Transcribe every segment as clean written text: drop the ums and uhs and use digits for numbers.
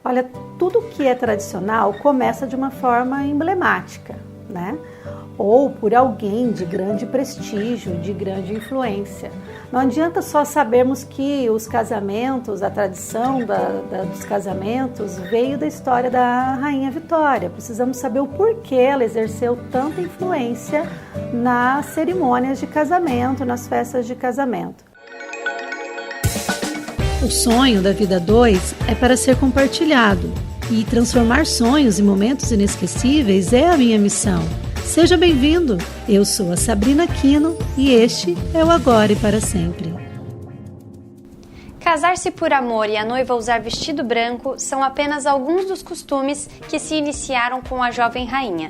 Olha, tudo que é tradicional começa de uma forma emblemática, né? Ou por alguém de grande prestígio, de grande influência. Não adianta só sabermos que os casamentos, a tradição dos casamentos veio da história da Rainha Vitória. Precisamos saber o porquê ela exerceu tanta influência nas cerimônias de casamento, nas festas de casamento. O sonho da vida 2 é para ser compartilhado, e transformar sonhos em momentos inesquecíveis é a minha missão. Seja bem-vindo! Eu sou a Sabrina Aquino e este é o Agora e para Sempre. Casar-se por amor e a noiva usar vestido branco são apenas alguns dos costumes que se iniciaram com a jovem rainha.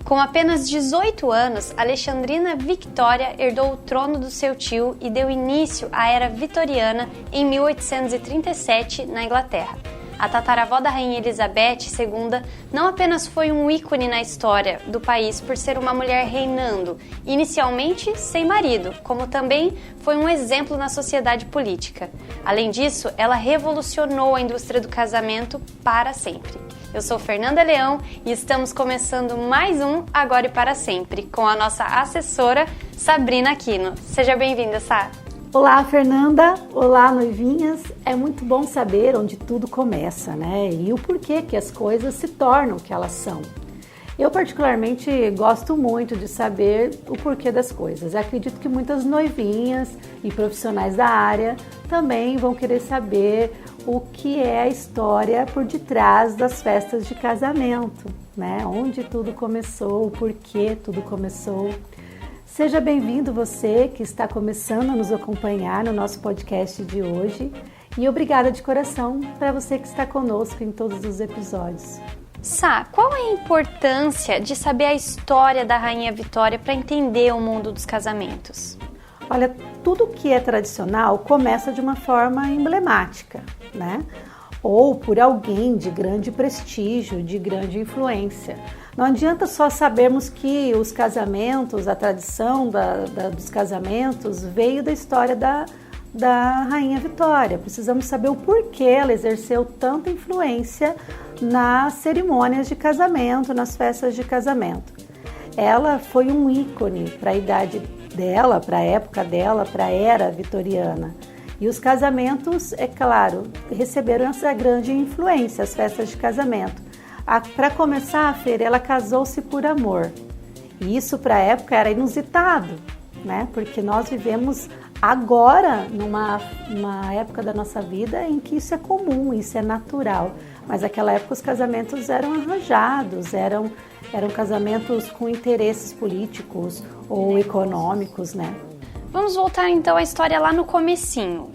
Com apenas 18 anos, Alexandrina Victoria herdou o trono do seu tio e deu início à Era Vitoriana em 1837, na Inglaterra. A tataravó da Rainha Elizabeth II não apenas foi um ícone na história do país por ser uma mulher reinando, inicialmente sem marido, como também foi um exemplo na sociedade política. Além disso, ela revolucionou a indústria do casamento para sempre. Eu sou Fernanda Leão e estamos começando mais um Agora e para Sempre, com a nossa assessora Sabrina Aquino. Seja bem-vinda, Sá! Olá, Fernanda! Olá, noivinhas! É muito bom saber onde tudo começa, né? E o porquê que as coisas se tornam o que elas são. Eu particularmente gosto muito de saber o porquê das coisas. Eu acredito que muitas noivinhas e profissionais da área também vão querer saber o que é a história por detrás das festas de casamento, né? Onde tudo começou, o porquê tudo começou. Seja bem-vindo você que está começando a nos acompanhar no nosso podcast de hoje e obrigada de coração para você que está conosco em todos os episódios. Sá, qual é a importância de saber a história da Rainha Vitória para entender o mundo dos casamentos? Olha, tudo que é tradicional começa de uma forma emblemática, né? Ou por alguém de grande prestígio, de grande influência. Não adianta só sabermos que os casamentos, a tradição dos casamentos veio da história da Rainha Vitória. Precisamos saber o porquê ela exerceu tanta influência nas cerimônias de casamento, nas festas de casamento. Ela foi um ícone para a idade dela, para a época dela, para a era vitoriana. E os casamentos, é claro, receberam essa grande influência, as festas de casamento. Para começar, a Fer, ela casou-se por amor. E isso para a época era inusitado, né? Porque nós vivemos agora numa época da nossa vida em que isso é comum, isso é natural. Mas naquela época os casamentos eram arranjados, eram casamentos com interesses políticos ou econômicos, né? Vamos voltar então à história lá no comecinho.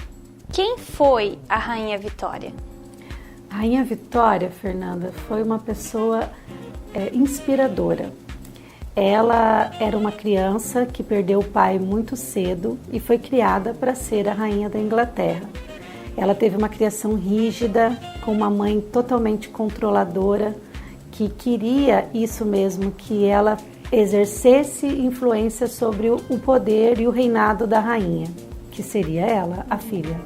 Quem foi a Rainha Vitória? A Rainha Vitória, Fernanda, foi uma pessoa inspiradora. Ela era uma criança que perdeu o pai muito cedo e foi criada para ser a rainha da Inglaterra. Ela teve uma criação rígida, com uma mãe totalmente controladora, que queria isso mesmo, que ela exercesse influência sobre o poder e o reinado da rainha, que seria ela, a filha.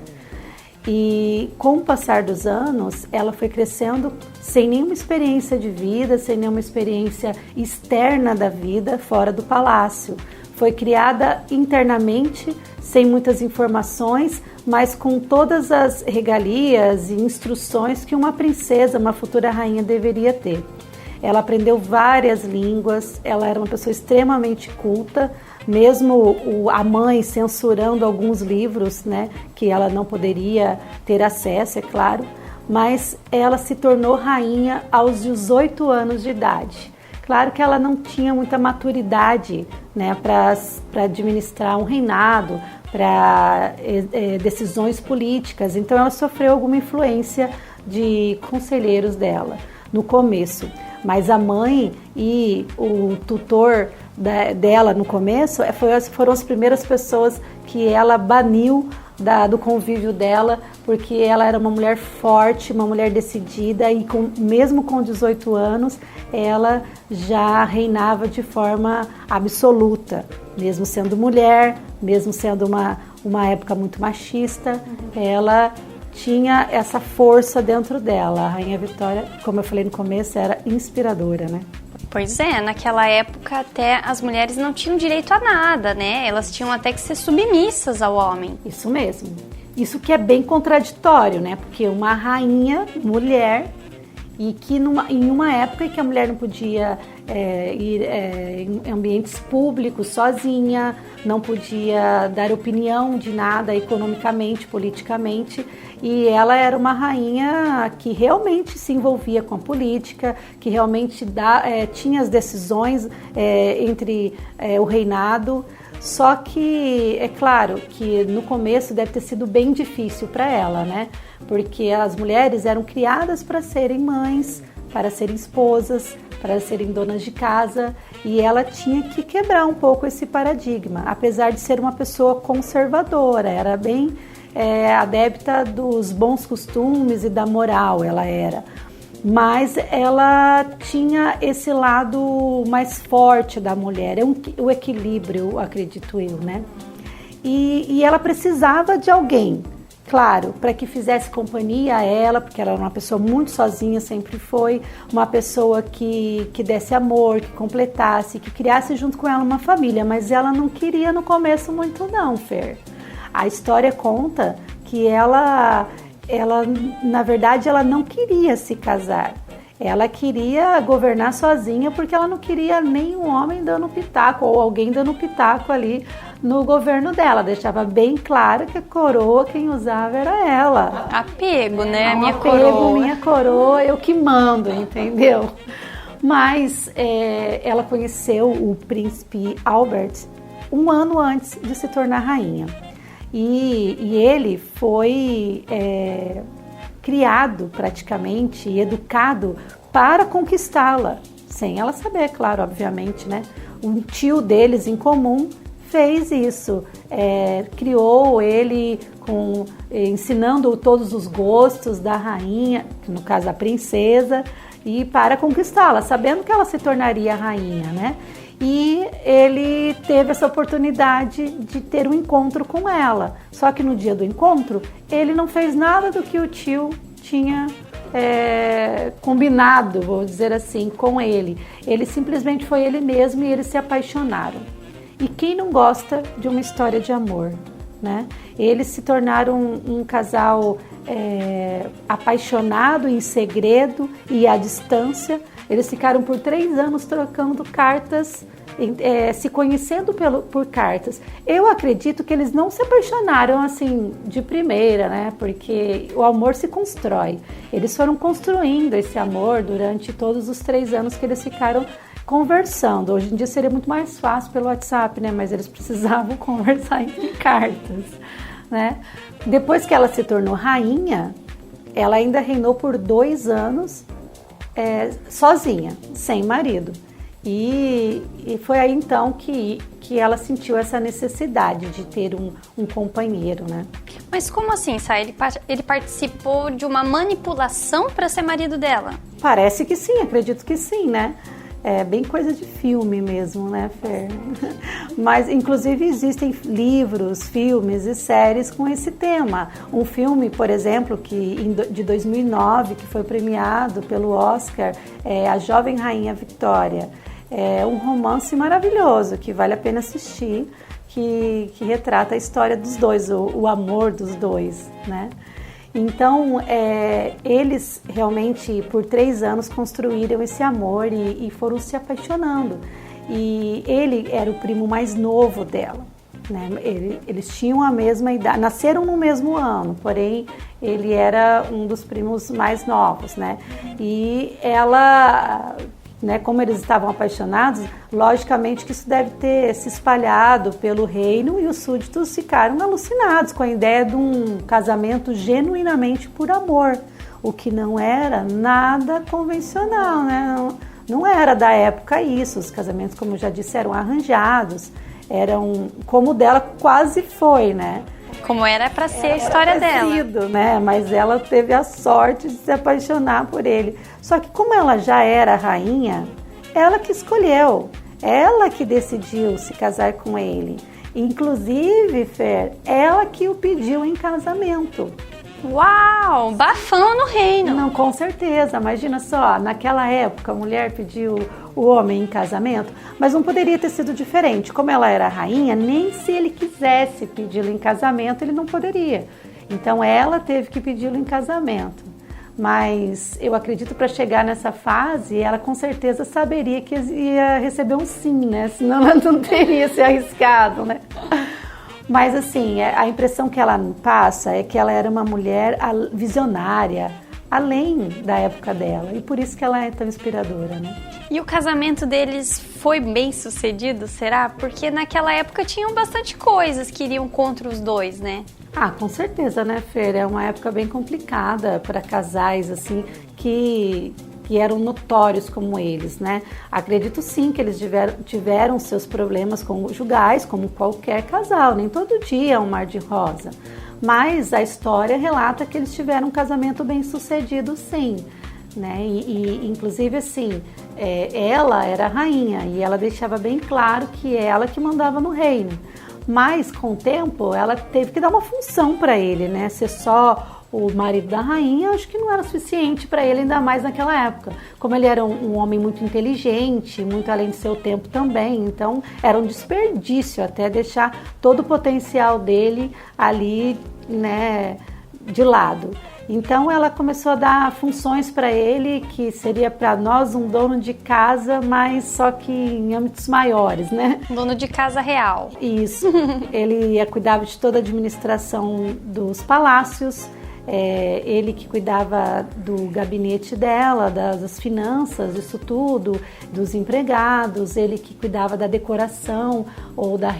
E com o passar dos anos, ela foi crescendo sem nenhuma experiência de vida, sem nenhuma experiência externa da vida, fora do palácio. Foi criada internamente, sem muitas informações, mas com todas as regalias e instruções que uma princesa, uma futura rainha deveria ter. Ela aprendeu várias línguas, ela era uma pessoa extremamente culta, mesmo a mãe censurando alguns livros, né, que ela não poderia ter acesso, é claro, mas ela se tornou rainha aos 18 anos de idade. Claro que ela não tinha muita maturidade, né, para administrar um reinado, para decisões políticas, então ela sofreu alguma influência de conselheiros dela no começo. Mas a mãe e o tutor dela no começo foram as primeiras pessoas que ela baniu do convívio dela, porque ela era uma mulher forte, uma mulher decidida e mesmo com 18 anos ela já reinava de forma absoluta, mesmo sendo mulher, mesmo sendo uma época muito machista, ela tinha essa força dentro dela. A Rainha Vitória, como eu falei no começo, era inspiradora, né? Pois é, naquela época até as mulheres não tinham direito a nada, né? Elas tinham até que ser submissas ao homem. Isso mesmo. Isso que é bem contraditório, né? Porque uma rainha, mulher, e que em uma época em que a mulher não podia ir em ambientes públicos sozinha, não podia dar opinião de nada economicamente, politicamente, e ela era uma rainha que realmente se envolvia com a política, que realmente tinha as decisões entre o reinado. Só que é claro que no começo deve ter sido bem difícil para ela, né? Porque as mulheres eram criadas para serem mães, para serem esposas, para serem donas de casa, e ela tinha que quebrar um pouco esse paradigma, apesar de ser uma pessoa conservadora, era bem adepta dos bons costumes e da moral, ela era. Mas ela tinha esse lado mais forte da mulher, o equilíbrio, acredito eu, né? E ela precisava de alguém, claro, para que fizesse companhia a ela, porque ela era uma pessoa muito sozinha, sempre foi, uma pessoa que desse amor, que completasse, que criasse junto com ela uma família, mas ela não queria no começo muito não, Fer. A história conta que ela, na verdade, ela não queria se casar. Ela queria governar sozinha porque ela não queria nenhum homem dando pitaco ou alguém dando pitaco ali no governo dela. Deixava bem claro que a coroa quem usava era ela. Apego, né? Minha coroa, eu que mando, entendeu? Mas ela conheceu o príncipe Albert um ano antes de se tornar rainha. E ele foi criado praticamente e educado para conquistá-la, sem ela saber, claro, obviamente, né? Um tio deles em comum fez isso, criou ele ensinando todos os gostos da rainha, no caso a princesa, e para conquistá-la, sabendo que ela se tornaria rainha, né? E ele teve essa oportunidade de ter um encontro com ela. Só que no dia do encontro, ele não fez nada do que o tio tinha combinado, vou dizer assim, com ele. Ele simplesmente foi ele mesmo e eles se apaixonaram. E quem não gosta de uma história de amor, né? Eles se tornaram um casal apaixonado em segredo e à distância. Eles ficaram por 3 anos trocando cartas, se conhecendo por cartas. Eu acredito que eles não se apaixonaram assim de primeira, né? Porque o amor se constrói. Eles foram construindo esse amor durante todos os 3 anos que eles ficaram conversando. Hoje em dia seria muito mais fácil pelo WhatsApp, né? Mas eles precisavam conversar em cartas, né? Depois que ela se tornou rainha, ela ainda reinou por 2 anos sozinha, sem marido. E foi aí então que ela sentiu essa necessidade de ter um companheiro, né? Mas como assim, Sá? Ele participou de uma manipulação para ser marido dela? Parece que sim, acredito que sim, né? É bem coisa de filme mesmo, né, Fer? Mas, inclusive, existem livros, filmes e séries com esse tema. Um filme, por exemplo, de 2009, que foi premiado pelo Oscar, é A Jovem Rainha Vitória. É um romance maravilhoso, que vale a pena assistir, que retrata a história dos dois, o amor dos dois, né? Então, eles realmente, por 3 anos, construíram esse amor e foram se apaixonando. E ele era o primo mais novo dela, né? Eles tinham a mesma idade, nasceram no mesmo ano, porém, ele era um dos primos mais novos, né? E ela, né, como eles estavam apaixonados, logicamente que isso deve ter se espalhado pelo reino e os súditos ficaram alucinados com a ideia de um casamento genuinamente por amor, o que não era nada convencional, né? Não era da época isso, os casamentos, como eu já disse, eram arranjados, como o dela quase foi, né? Como era para ser a história dela. Né? Mas ela teve a sorte de se apaixonar por ele. Só que como ela já era rainha, ela que escolheu, ela que decidiu se casar com ele. Inclusive, Fer, ela que o pediu em casamento. Uau, bafão no reino. Não, com certeza. Imagina só, naquela época a mulher pediu o homem em casamento, mas não poderia ter sido diferente. Como ela era rainha, nem se ele quisesse pedi-lo em casamento, ele não poderia. Então ela teve que pedi-lo em casamento. Mas eu acredito para chegar nessa fase, ela com certeza saberia que ia receber um sim, né? Senão ela não teria se arriscado, né? Mas assim, a impressão que ela passa é que ela era uma mulher visionária, além da época dela. E por isso que ela é tão inspiradora, né? E o casamento deles foi bem sucedido, será? Porque naquela época tinham bastante coisas que iriam contra os dois, né? Ah, com certeza, né, Fer? É uma época bem complicada para casais, assim, que eram notórios como eles, né? Acredito sim que eles tiveram seus problemas conjugais, como qualquer casal, nem todo dia é um mar de rosa. Mas a história relata que eles tiveram um casamento bem sucedido, sim. Né? E inclusive assim, ela era a rainha e ela deixava bem claro que ela que mandava no reino. Mas com o tempo ela teve que dar uma função para ele, né? Ser só o marido da rainha, acho que não era suficiente para ele, ainda mais naquela época. Como ele era um homem muito inteligente, muito além de seu tempo também, então era um desperdício até deixar todo o potencial dele ali, né, de lado. Então ela começou a dar funções para ele que seria para nós um dono de casa, mas só que em âmbitos maiores, né? Dono de casa real. Isso. Ele cuidava de toda a administração dos palácios, ele que cuidava do gabinete dela, das finanças, disso tudo, dos empregados, ele que cuidava da decoração ou da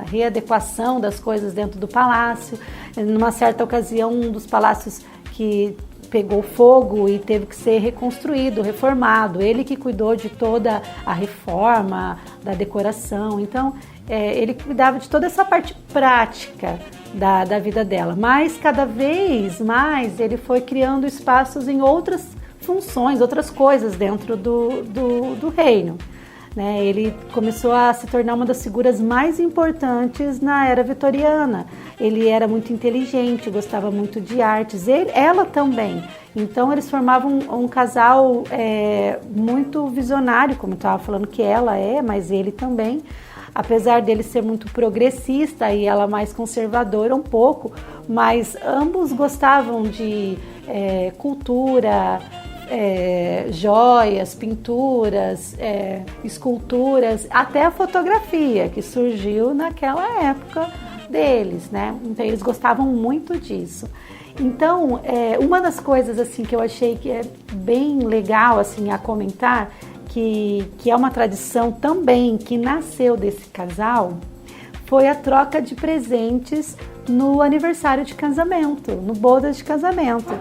readequação das coisas dentro do palácio. Numa certa ocasião, um dos palácios que pegou fogo e teve que ser reconstruído, reformado. Ele que cuidou de toda a reforma, da decoração. Então, ele cuidava de toda essa parte prática da vida dela. Mas, cada vez mais, ele foi criando espaços em outras funções, outras coisas dentro do reino. Né? Ele começou a se tornar uma das figuras mais importantes na era vitoriana. Ele era muito inteligente, gostava muito de artes, ela também. Então eles formavam um casal muito visionário, como eu estava falando que ela mas ele também. Apesar dele ser muito progressista e ela mais conservadora um pouco, mas ambos gostavam de cultura, joias, pinturas, esculturas, até a fotografia que surgiu naquela época deles, né? Então eles gostavam muito disso. Então, uma das coisas assim que eu achei que é bem legal assim a comentar, que é uma tradição também que nasceu desse casal, foi a troca de presentes no aniversário de casamento, no bodas de casamento.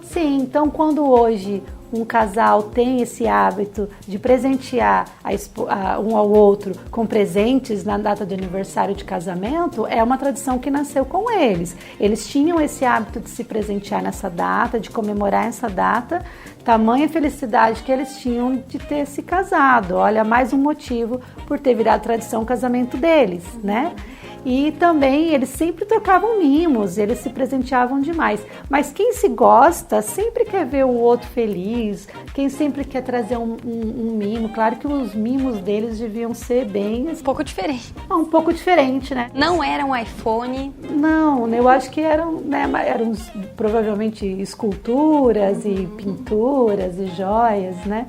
Sim, então quando hoje um casal tem esse hábito de presentear um ao outro com presentes na data de aniversário de casamento, é uma tradição que nasceu com eles. Eles tinham esse hábito de se presentear nessa data, de comemorar essa data, tamanha felicidade que eles tinham de ter se casado. Olha, mais um motivo por ter virado tradição o casamento deles, né? E também eles sempre trocavam mimos, eles se presenteavam demais. Mas quem se gosta sempre quer ver o outro feliz, quem sempre quer trazer um mimo. Claro que os mimos deles deviam ser bem... Um pouco diferente. Um pouco diferente, né? Não era um iPhone? Não, eu acho que eram provavelmente esculturas e pinturas e joias, né?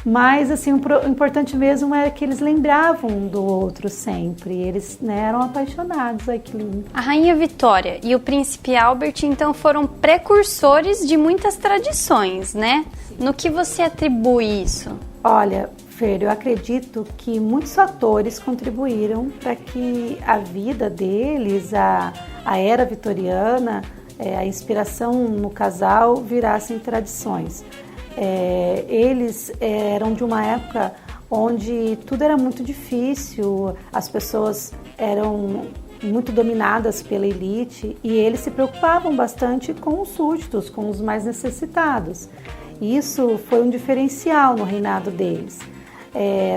Mas, assim, o importante mesmo era que eles lembravam um do outro sempre. Eles, né, eram apaixonados. Ai, que lindo. A Rainha Vitória e o Príncipe Albert, então, foram precursores de muitas tradições, né? No que você atribui isso? Olha, Fer, eu acredito que muitos fatores contribuíram para que a vida deles, a era vitoriana, a inspiração no casal virassem tradições. Eles eram de uma época onde tudo era muito difícil, as pessoas eram muito dominadas pela elite e eles se preocupavam bastante com os súditos, com os mais necessitados. Isso foi um diferencial no reinado deles.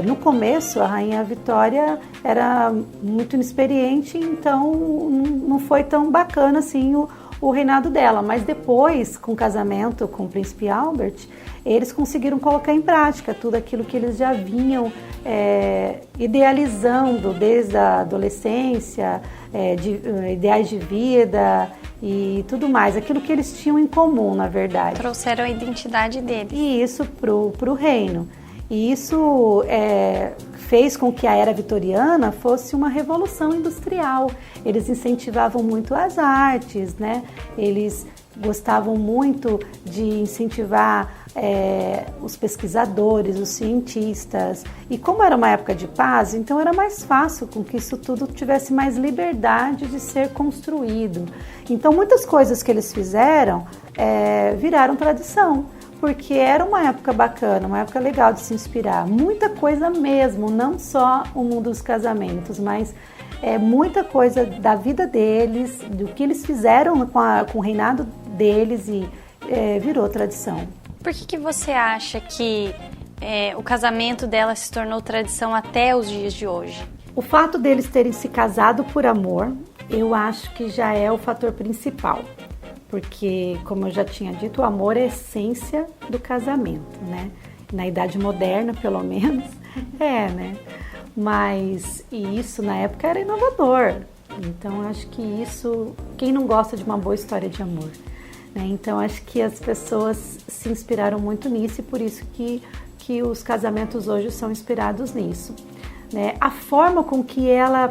No começo, a Rainha Vitória era muito inexperiente, então não foi tão bacana assim o reinado dela. Mas depois, com o casamento com o príncipe Albert, eles conseguiram colocar em prática tudo aquilo que eles já vinham idealizando desde a adolescência, ideais de vida e tudo mais, aquilo que eles tinham em comum, na verdade. Trouxeram a identidade deles. E isso pro reino. E isso fez com que a era vitoriana fosse uma revolução industrial. Eles incentivavam muito as artes, né? Eles gostavam muito de incentivar os pesquisadores, os cientistas. E como era uma época de paz, então era mais fácil com que isso tudo tivesse mais liberdade de ser construído. Então muitas coisas que eles fizeram viraram tradição, porque era uma época bacana, uma época legal de se inspirar. Muita coisa mesmo, não só o mundo dos casamentos, mas muita coisa da vida deles, do que eles fizeram com o reinado deles e virou tradição. Por que você acha que o casamento dela se tornou tradição até os dias de hoje? O fato deles terem se casado por amor, eu acho que já é o fator principal. Porque, como eu já tinha dito, o amor é a essência do casamento, né? Na idade moderna, pelo menos, né? Mas isso na época era inovador. Então, acho que isso... Quem não gosta de uma boa história de amor? Né? Então, acho que as pessoas se inspiraram muito nisso e por isso que os casamentos hoje são inspirados nisso. Né? A forma com que ela...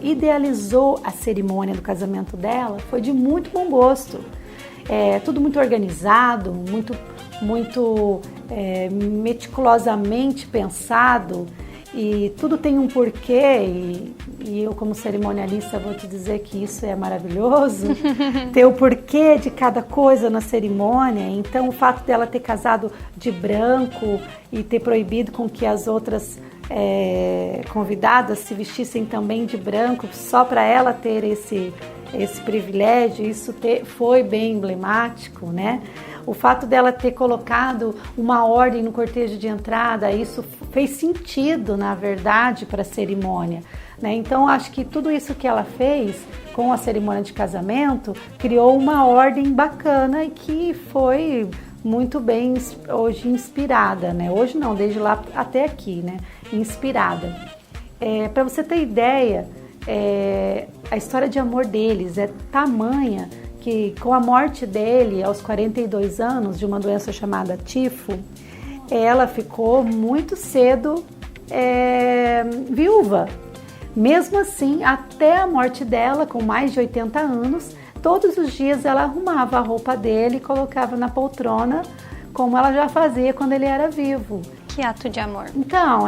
idealizou a cerimônia do casamento dela foi de muito bom gosto. Tudo muito organizado, muito meticulosamente pensado e tudo tem um porquê e eu como cerimonialista vou te dizer que isso é maravilhoso, ter o porquê de cada coisa na cerimônia. Então o fato dela ter casado de branco e ter proibido com que as outras convidadas se vestissem também de branco só para ela ter esse privilégio, isso foi bem emblemático, né? O fato dela ter colocado uma ordem no cortejo de entrada, isso fez sentido, na verdade, para a cerimônia, né? Então, acho que tudo isso que ela fez com a cerimônia de casamento criou uma ordem bacana e que foi muito bem hoje inspirada, né? Hoje não, desde lá até aqui, né? Inspirada. Para você ter ideia, a história de amor deles é tamanha que com a morte dele aos 42 anos de uma doença chamada tifo, ela ficou muito cedo viúva. Mesmo assim, até a morte dela, com mais de 80 anos, todos os dias ela arrumava a roupa dele e colocava na poltrona, como ela já fazia quando ele era vivo. Que ato de amor. Então,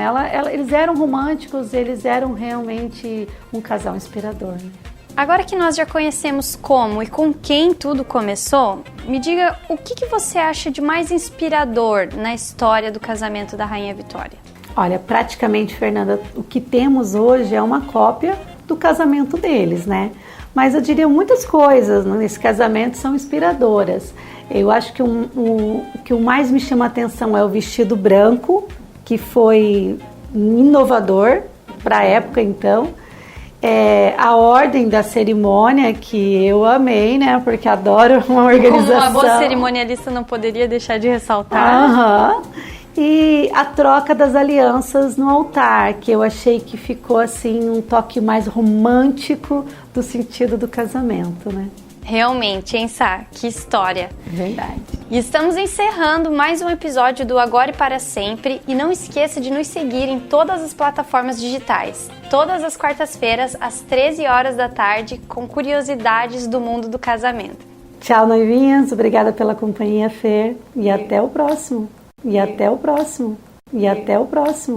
eles eram românticos, eles eram realmente um casal inspirador. Né? Agora que nós já conhecemos como e com quem tudo começou, me diga o que você acha de mais inspirador na história do casamento da Rainha Vitória? Olha, praticamente, Fernanda, o que temos hoje é uma cópia do casamento deles, né? Mas eu diria muitas coisas nesse casamento são inspiradoras. Eu acho que o mais me chama a atenção é o vestido branco, que foi inovador para a época, então. A ordem da cerimônia, que eu amei, né? Porque adoro uma organização. Como uma boa cerimonialista não poderia deixar de ressaltar. E a troca das alianças no altar, que eu achei que ficou assim um toque mais romântico do sentido do casamento, né? Realmente, hein, Sá? Que história. Verdade. E estamos encerrando mais um episódio do Agora e Para Sempre. E não esqueça de nos seguir em todas as plataformas digitais. Todas as quartas-feiras, às 13 horas da tarde, com curiosidades do mundo do casamento. Tchau, noivinhas. Obrigada pela companhia, Fer. E até o próximo. E até o próximo. E até o próximo.